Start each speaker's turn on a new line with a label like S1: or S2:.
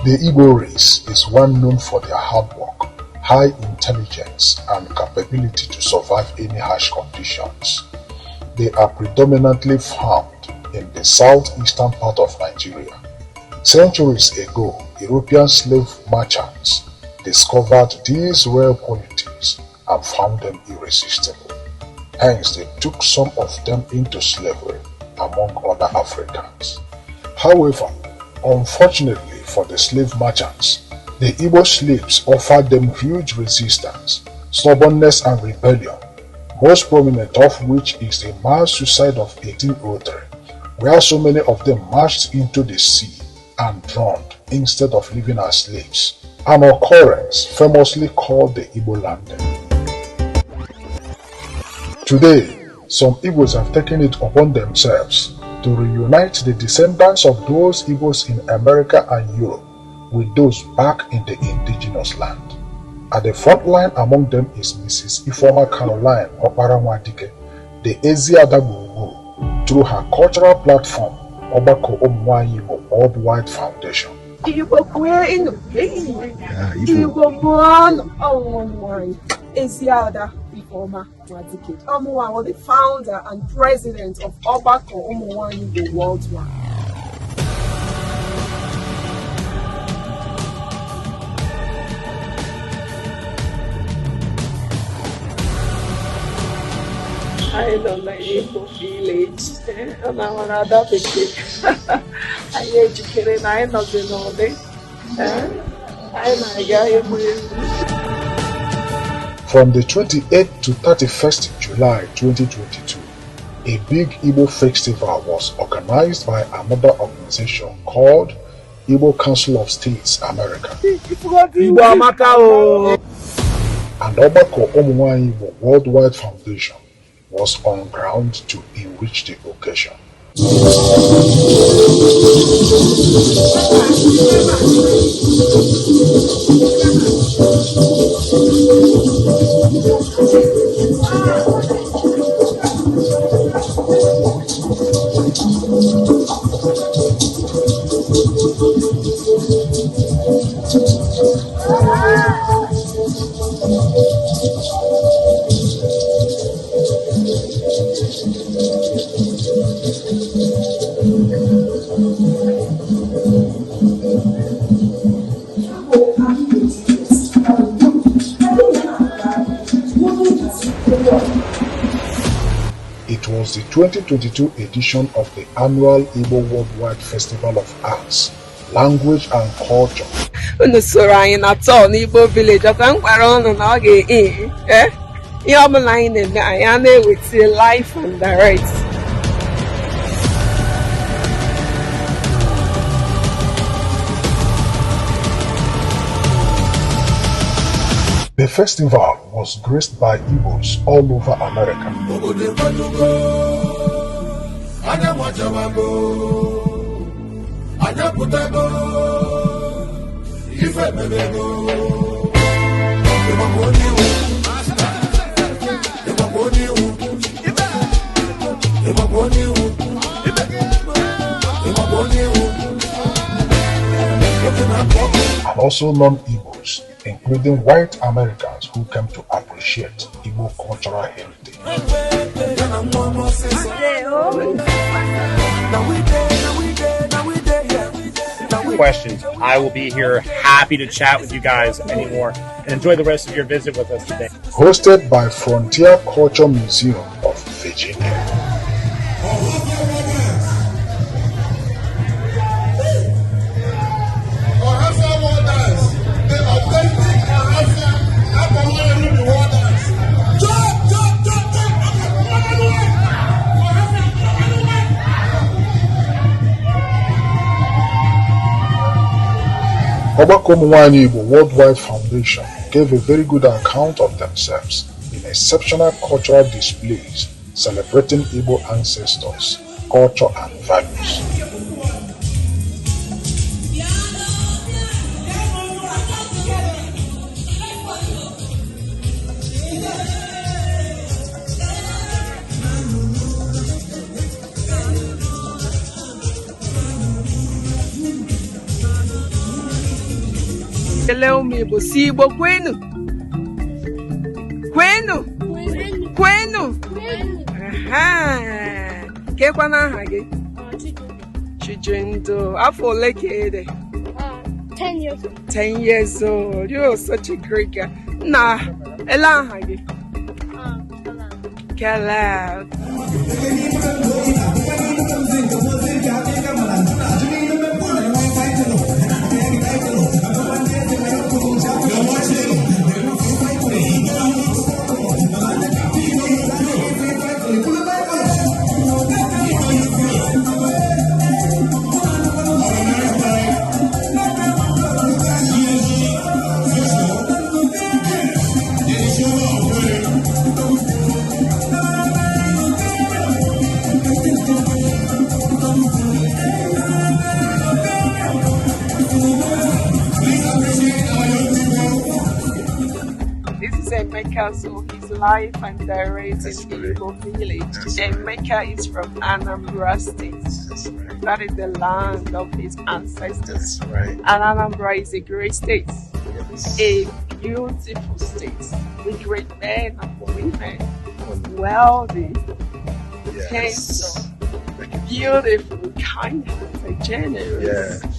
S1: The Igbo race is well known for their hard work, high intelligence, and capability to survive any harsh conditions. They are predominantly found in the southeastern part of Nigeria. Centuries ago, European slave merchants discovered these rare qualities and found them irresistible. Hence, they took some of them into slavery among other Africans. However, unfortunately for the slave merchants, the Igbo slaves offered them huge resistance, stubbornness, and rebellion, most prominent of which is the mass suicide of 1803, where so many of them marched into the sea and drowned instead of living as slaves, an occurrence famously called the Igbo Landing. Today, some Igbos have taken it upon themselves to reunite the descendants of those Igbos in America and Europe with those back in the indigenous land. At the front line among them is Mrs. Ifeoma Nwadike, the Eziada Gburugburu, through her cultural platform, Ogbako Ụmụnwaanyị Igbo Worldwide Foundation.
S2: Igbo born Eziada Ifeoma Nwadike. Omuwa was the founder and president of Ogbako Ụmụnwaanyị Igbo Worldwide. I don't like Igbo village. And I want to adopt it. I educated. I know the knowledge.
S1: From the 28th to 31st July 2022, a big Igbo festival was organized by another organization called Igbo Council of States America. And Ogbako Ụmụnwaanyị Igbo Worldwide Foundation was on ground to enrich the occasion. It was the 2022 edition of the annual Igbo Worldwide Festival of Arts, Language and Culture.
S2: Igbo village, life and direct.
S1: The festival was graced by Igbos all over America. And also non-Igbos, including white Americans who came to appreciate Igbo cultural heritage.
S3: Questions. I will be here, happy to chat with you guys anymore, and enjoy the rest of your visit with us today.
S1: Hosted by Frontier Culture Museum of Virginia. Ogbako Ụmụnwaanyị Igbo Worldwide Foundation gave a very good account of themselves in exceptional cultural displays celebrating Igbo ancestors, culture, and values.
S2: Ekele ụmụ Igbo si Igbo kwenu. Kwenu. Kwenu. Kekwana aha gị? Chijindu. Afọ ole ka ị dị?
S4: 10 years old.
S2: 10 years old. You're such a great girl. Nah, ele aha gị? Caleb. Emeka, so his life and direct in Igbo village. Emeka is from Anambra State. That is the land of his ancestors. And Anambra is a great state, a beautiful state with great men and women, wealthy, handsome, beautiful, kind-hearted, generous.